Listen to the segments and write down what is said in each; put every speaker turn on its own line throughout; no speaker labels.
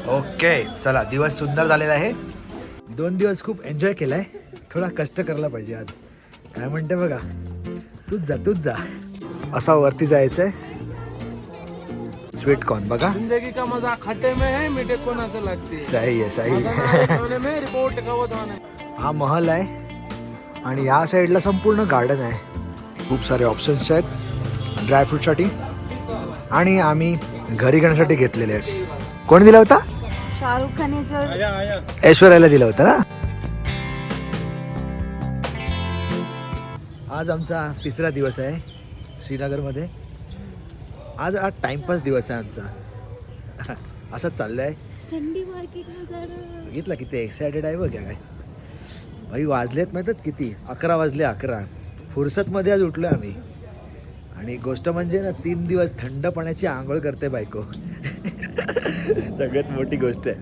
Okay चला, दिवस सुंदर झालेला आहे. 2 दिवस खूप एन्जॉय केलाय. थोडा कष्ट करायला पाहिजे आज. काय म्हणते बघा, तूच जा. असा वरती जायचंय. स्वीट कॉर्न बघा.
जिंदगी का मजा खट्टे में है, मीठे को नशा लगती है.
सही आहे, सही
मजा
आहे.
ना खाने में, रिपोर्ट का वो खाने.
हा महल आहे आणि या साईडला संपूर्ण गार्डन आहे. खूप सारे ऑप्शन्स आहेत ड्रायफ्रूटसाठी. आणि आम्ही घरी घेण्यासाठी घेतलेले आहेत. कोणी दिला होता?
शाहरुख खान.
ऐश्वर्याला दिला होता ना. आज आमचा तिसरा दिवस आहे श्रीनगरमध्ये. आज टाइमपास दिवस आहे आमचा. असंच चाललं आहे.
संडे मार्केटला जाणं.
बघितलं किती एक्सायटेड आहे बघ. काय भाई वाजलेत माहितात किती? 11 वाजले. 11 फुरसतमध्ये आज उठलो आम्ही. आणि गोष्ट म्हणजे ना 3 दिवस थंड पाण्याची आंघोळ करते बायको. सगळ्यात मोठी गोष्ट आहे.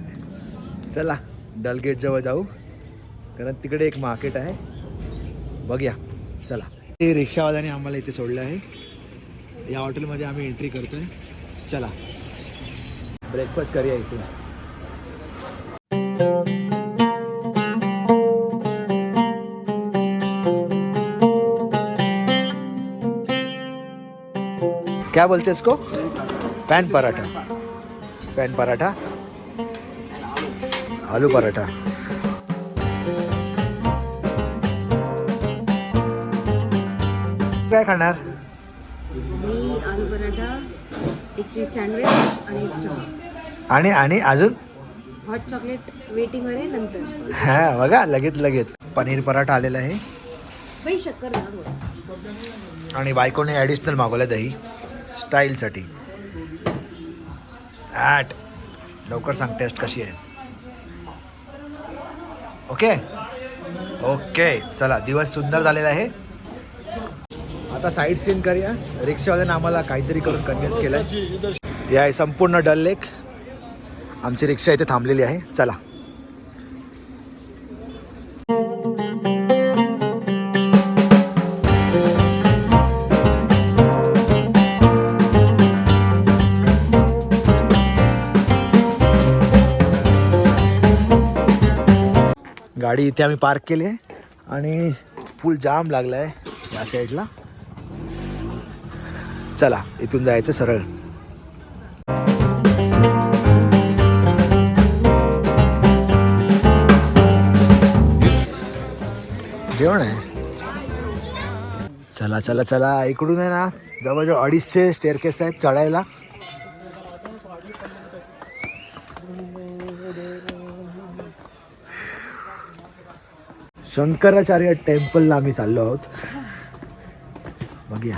चला डलगेट जवळ जाऊ, कारण तिकडे एक मार्केट आहे. बघूया चला. ते रिक्षावाल्याने आम्हाला इथे सोडलं आहे. या हॉटेलमध्ये आम्ही एंट्री करतोय. चला ब्रेकफास्ट करूया इथे. क्या बोलते इसको? पैन पराठा. पैन पराठा, आलू पराठा. काय खाणार?
मी आलू पराठा, एक चीज सँडविच आणि एक चहा.
आणि अजून
हॉट चॉकलेट वेटिंग वर आहे नंतर.
हा बघा, लगेच पनीर पराठा आलेला आहे.
बाई शक्कर ना थोडं.
आणि बायकोने ॲडिशनल मागवलं दही स्टाईलसाठी. लवकर सांग टेस्ट कशी आहे. ओके चला, दिवस सुंदर झालेला आहे. आता साईड सीन करूया. रिक्षावाल्याने आम्हाला काहीतरी करून कन्व्हिन्स केलं. या संपूर्ण डल लेक. आमची रिक्षा इथे थांबलेली आहे. चला. गाडी इथे आम्ही पार्क केली आहे आणि फुल जाम लागला आहे या साईडला. चला इथून जायचं सरळ. जेवण आहे. चला इकडून आहे ना जवळजवळ 250 स्टेअरकेस आहेत चढायला. शंकराचार्य टेम्पलला आम्ही चाललो आहोत. बघूया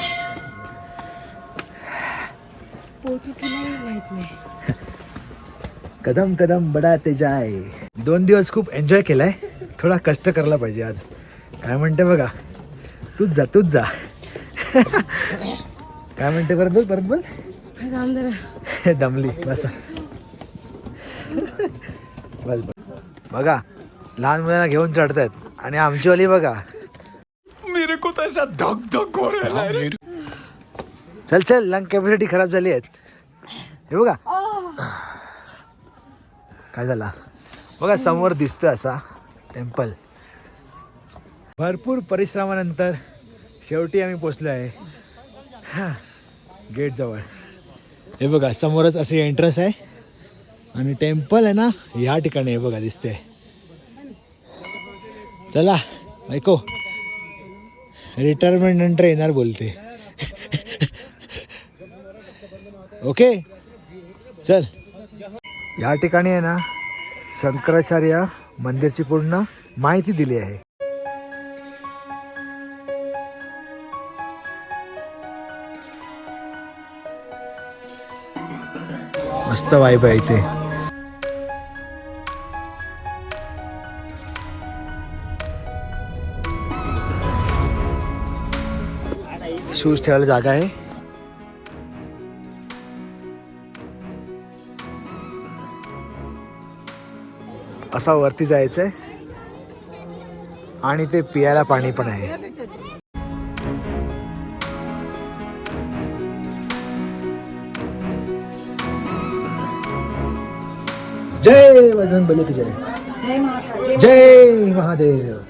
पोचू की नाही माहित नाही.
कदम कदम बढाते जाय. 2 दिवस खूप एन्जॉय केलाय. थोडा कष्ट करायला पाहिजे आज. काय म्हणते बघा, तूच जा. काय म्हणते परत बोल. दमली बस. बघा लहान मुलांना घेऊन चढतायत आणि आमची वाली बघा. मेरे को तसा धक हो रहा है. चल लंग कॅपॅसिटी खराब झाली आहेत. हे बघा काय झाला बघा. समोर दिसतोय असा टेम्पल. भरपूर परिश्रमानंतर शेवटी आम्ही पोचलो आहे गेट जवळ. हे बघा समोरच असे एंट्रन्स आहे आणि टेम्पल आहे ना ह्या ठिकाणी. हे बघा दिसते. चला ऐको, रिटायरमेंट नंतर येणार बोलते. ओके चल. या ठिकाणी आहे ना शंकराचार्य मंदिरची पूर्ण माहिती दिली आहे. मस्त वाईब आहे इथे. शूज ठेवायला जागा आहे. असा वरती जायचंय आणि ते पियाला पाणी पण आहे. जय बजरंगबली की जय. जय महादेव.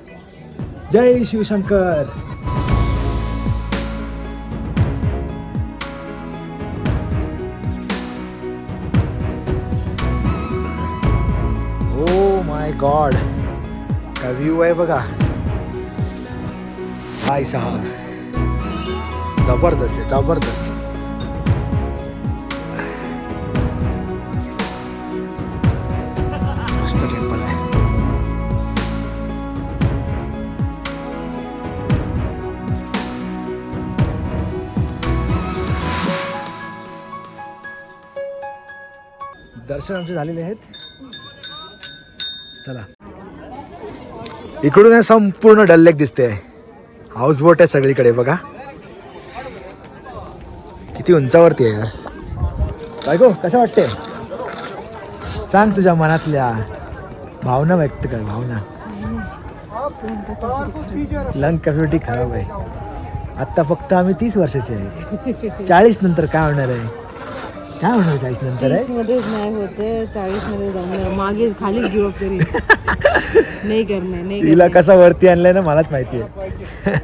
जय शिवशंकर. ओ माय गॉड, काय व्ह्यू आहे बघा. भाई साहब, जबरदस्त आहे, जबरदस्त. मस्त टेम्पल आहे. दर्शन आमचे झालेले आहेत. चला, इकडून संपूर्ण डल लेक दिसते. हाऊस बोट आहे सगळीकडे बघा. किती उंचावरती आहे यार. बायको कसं वाटते, सांग तुझ्या मनातल्या भावना व्यक्त कर. भावना. लंग कॅपॅसिटी खराब आहे. आत्ता फक्त आम्ही 30 वर्षाचे आहे. 40 नंतर काय होणार आहे, काय होणार 40 नंतर आहे.
30 मध्येच नाही होते, 40 मध्ये जाणार. मागे खालीच गिव अप करी. नाही करणार, नाही
तिला कसा वरती आणलंय ना मलाच माहिती आहे.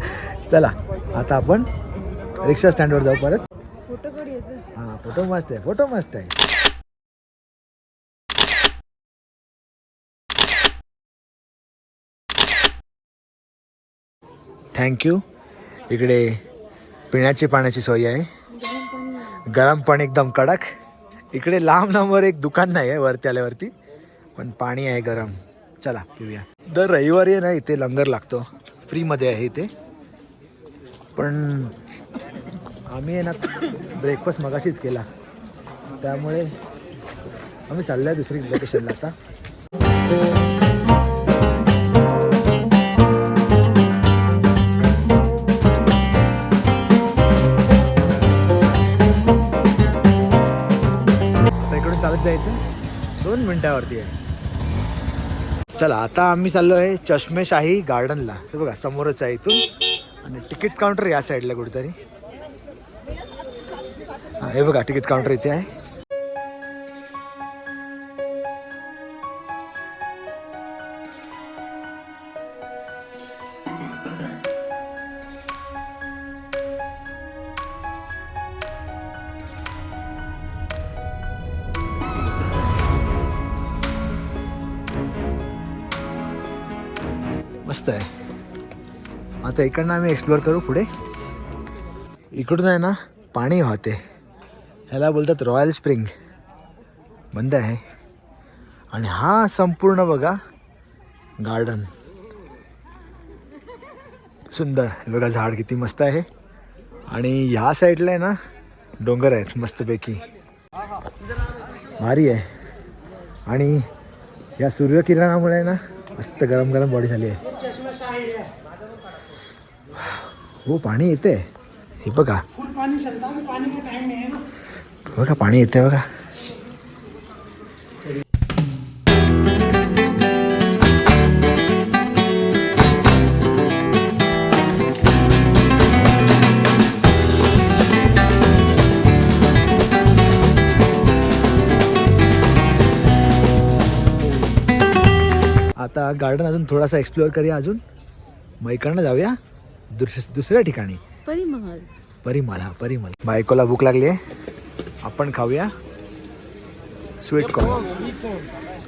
चला आता आपण रिक्षा स्टँडवर जाऊ परत.
फोटो काढायचं.
हा, फोटो मस्त आहे, फोटो मस्त आहे. थँक्यू. इकडे पिण्याची पाण्याची सोय आहे. गरम पाणी एकदम कडक. इकडे लांब लांबवर एक दुकान नाही आहे वरती आल्यावरती, पण पाणी आहे गरम. चला पिऊया. दर रविवारी आहे ना इथे लंगर लागतो, फ्रीमध्ये आहे इथे. पण आम्ही आहे ना ब्रेकफास्ट मगाशीच केला, त्यामुळे आम्ही चाललो आहे दुसरी लोकेशनला आता. चालत जायचं, 2 मिनिटावरती आहे. चला आता आम्ही चाललो आहे चष्मेशाही गार्डनला. हे बघा समोरच आहे इथून. आणि तिकीट काउंटर या साईडला कुठेतरी. हे बघा तिकीट काउंटर इथे आहे. मस्त आहे. आता इकडनं आम्ही एक्सप्लोअर करू पुढे. इकडून आहे ना पाणी वाहते, ह्याला बोलतात रॉयल स्प्रिंग. बंद आहे. आणि हा संपूर्ण बघा गार्डन सुंदर. हे बघा झाड किती मस्त आहे. आणि ह्या साईडला आहे ना डोंगर आहेत मस्तपैकी, भारी आहे. आणि या सूर्यकिरणामुळे ना मस्त गरम गरम बॉडी झाली आहे. हो पाणी येते, हे बघा बघा पाणी येते बघा. आता गार्डन अजून थोडासा एक्सप्लोअर करूया अजून. मग इकडनं जाऊया दुसऱ्या ठिकाणी.
परिमल.
परिमल, हा परिमल. बायकोला भूक लागली आहे, आपण खाऊया स्वीट कॉर्न.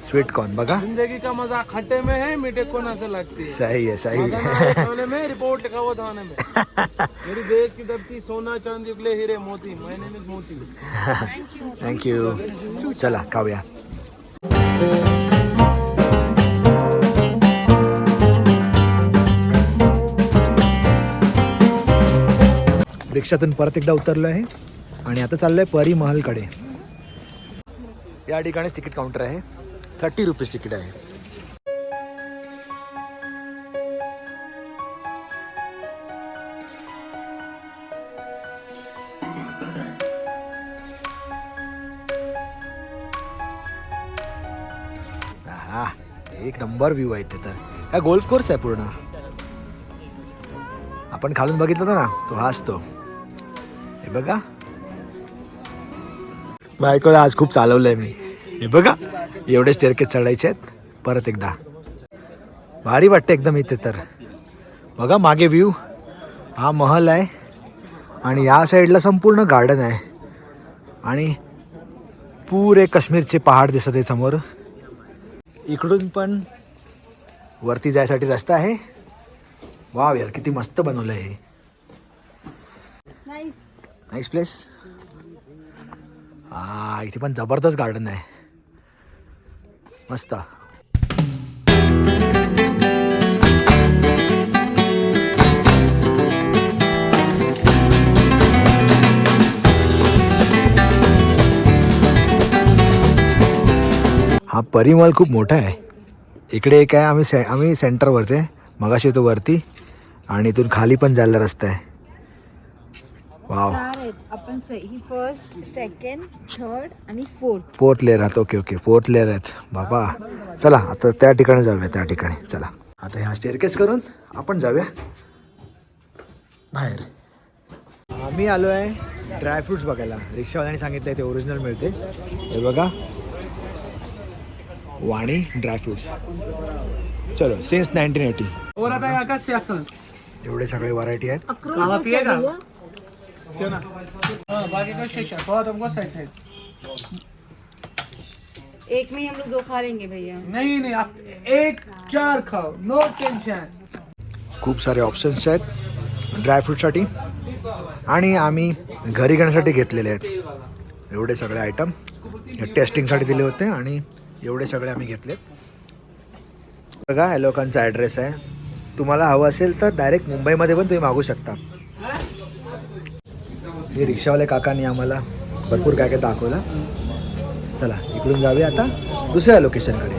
स्वीट कॉर्न बघा.
जिंदगी का मजा खट्टे में है, मीठे कोना से लगती है.
सही है, सही है.
खाने में, रिपोर्ट लिखावत होने में. मेरी देश की धरती सोना चांदी उगले हीरे मोती. माय नेम इज मोती.
थँक्यू. चला खाऊया. रिक्षातून परत एकदा उतरलो आहे आणि आता चाललो आहे परिमहलकडे. या ठिकाणीच तिकीट काउंटर आहे. 30 रुपीज तिकीट आहे. हा, एक नंबर व्ह्यू आहे इथे. तर हा गोल्फ कोर्स आहे पूर्ण. आपण खालून बघितलं होतं ना, तो हाच तो. हे बघा, बायकोला आज खूप चालवलंय मी. हे बघा एवढे स्टेअरकेस चढायचे आहेत परत एकदा. भारी वाटतं एकदम इथे तर. बघा मागे व्ह्यू, हा महल आहे आणि या साईडला संपूर्ण गार्डन आहे आणि पुरे काश्मीरचे पहाड दिसत आहे समोर. इकडून पण वरती जायसाठी रस्ता आहे. वाव यार किती मस्त बनवलं आहे. Nice place. हा इथे पण जबरदस्त गार्डन आहे मस्त. हा परिमल खूप मोठा आहे. इकडे एक आहे, आम्ही सेंटरवरती आहे. मगाशी तो वरती आणि इथून खाली पण जायला रस्ता आहे. वाव.
आपण ही फर्स्ट, सेकंड, थर्ड आणि
फोर्थ लेअर आहेत. ओके ओके फोर्थ लेअर आहेत बाबा. चला आता त्या ठिकाणी जाऊया. त्या ठिकाणी चला आता ह्या स्टेअरकेस करून आपण जाऊया बाहेर. आम्ही आलो आहे ड्रायफ्रुट्स बघायला. रिक्षावाल्याने सांगितलं आहे ते ओरिजिनल मिळते. हे बघा वाणी ड्रायफ्रुट्स. चलो सिन्स 1980.
और आता है आकाश से अक्कल
एवढे सगळे व्हरायटी आहेत.
खाना पिएगा चना बाकी का शीशा थोड़ा तुमको सेट है.
एक में ही हम लोग 2 खा लेंगे भैया.
नहीं नहीं आप 1-4 खाओ, नो टेंशन.
खूप सारे ऑप्शन्स आहेत ड्रायफ्रूटसाठी आणि आम्ही घरी घेण्यासाठी घेतलेले आहेत. एवढे सगळे आयटम टेस्टिंगसाठी दिले होते आणि एवढे सगळे आम्ही घेतले. बघा या लोकांचा ॲड्रेस आहे. तुम्हाला हवं असेल तर डायरेक्ट मुंबईमध्ये पण तुम्ही मागू शकता. हे रिक्षावाले काकांनी आम्हाला भरपूर काय काय दाखवलं. चला इकडून जाऊया आता दुसऱ्या लोकेशनकडे.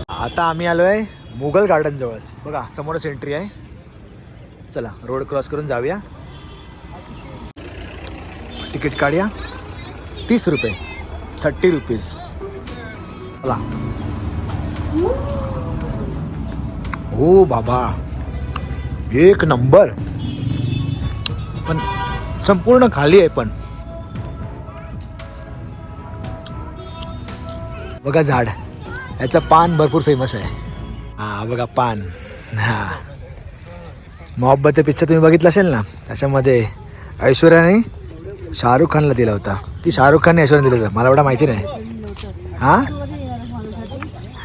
आता आम्ही आलो आहे मुघल गार्डन जवळच. बघा समोरच एंट्री आहे. चला रोड क्रॉस करून जाऊया. तिकीट काढूया. 30 रुपये 30 रुपीज. चला. हो बाबा एक नंबर. पण संपूर्ण खाली आहे. पण बघा झाड, याचं पान भरपूर फेमस आहे. हा बघा पान. हा मोहब्बत पिक्चर तुम्ही बघितलं असेल ना, त्याच्यामध्ये ऐश्वर्याने शाहरुख खानला दिला होता की शाहरुख खानने ऐश्वर्याने दिला होता मला एवढा माहिती नाही. हा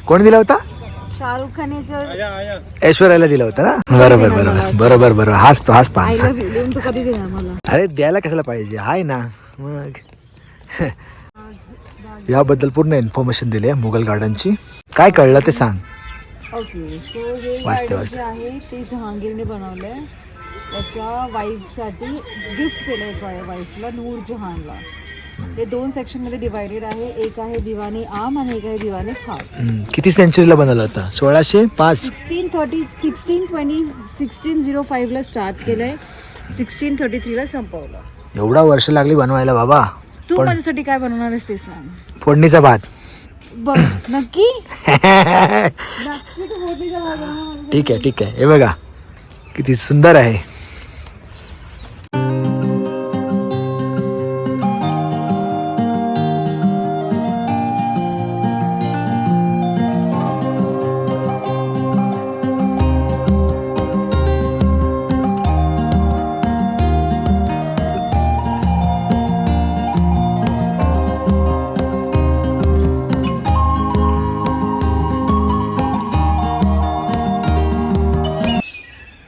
कोण दिला होता?
शाहरुख खान
ऐश्वर्याला दिला होता ना. बरोबर बरोबर बरोबर बरोबर. हाच तो हाच पान.
कधी देणार मला?
अरे द्यायला कशाला पाहिजे, हाय ना मग. याबद्दल पूर्ण इन्फॉर्मेशन दिली आहे मुघल गार्डनची. काय कळलं ते सांग.
ओके सो हे गार्डन जे आहे ते जहांगीरने बनवलंय. त्याच्या वाईफसाठी गिफ्ट केलंय वाईफला, नूर जहानला. हे 2 सेक्शनमध्ये डिवायडेड आहे. एक आहे दिवानी आम आणि एक आहे दिवानी खास.
किती सेंचुरीला बनवलं होतं? 1605.
1605 ला स्टार्ट केलंय. 1633 ला संपवलं.
एवढा वर्ष लागली बनवायला बाबा.
तू माझ्यासाठी काय बनवणार आहेस ते सांग.
फोडणीचा भात.
बघ नक्की.
ठीक आहे ठीक आहे. हे बघा किती सुंदर आहे.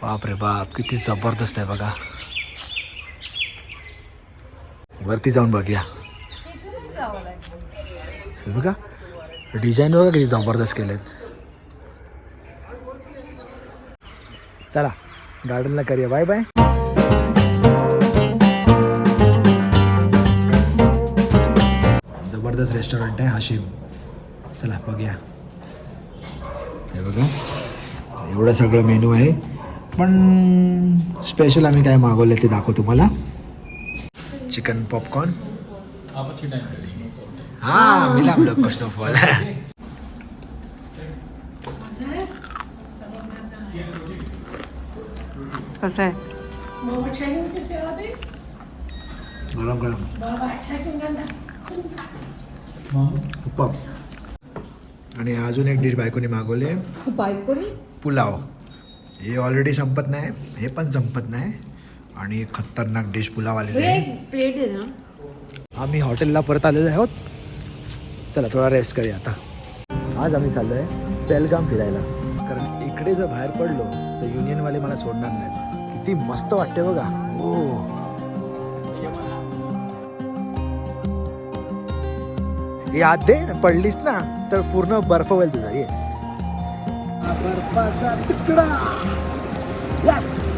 बापरे बाप किती जबरदस्त आहे बघा. वरती जाऊन बघूया. हे बघा डिझाईन बघा किती जबरदस्त केलेत. चला गार्डनला करूया बाय बाय. जबरदस्त रेस्टॉरंट आहे हाशिम. चला बघूया. हे बघा एवढं सगळं मेनू आहे. पण स्पेशल आम्ही काय मागवलं ते दाखवतो तुम्हाला. Chicken popcorn. हाँ मिला हम लोग को स्नोफॉल.
कसं आहे?
गरम गरम. आणि अजून एक डिश बायकोनी मागवले,
बायकोनी
पुलाव. हे ऑलरेडी संपत नाही, हे पण संपत नाही. आणि एक खतरनाक डिश पुलाव आलेले आहे.
प्लेट आहे ना.
आम्ही हॉटेलला परत आलेलो आहोत. चला थोडा रेस्ट करूया आता. आज आम्ही चाललो आहे पेलगाम फिरायला, कारण इकडे जर बाहेर पडलो तर युनियनवाले मला सोडणार नाहीत. किती मस्त वाटते बघा. हो, हे आत दे, पडलीस ना तर पूर्ण बर्फ होईल तुझा. ये बर्फाचा तुकडा. यस.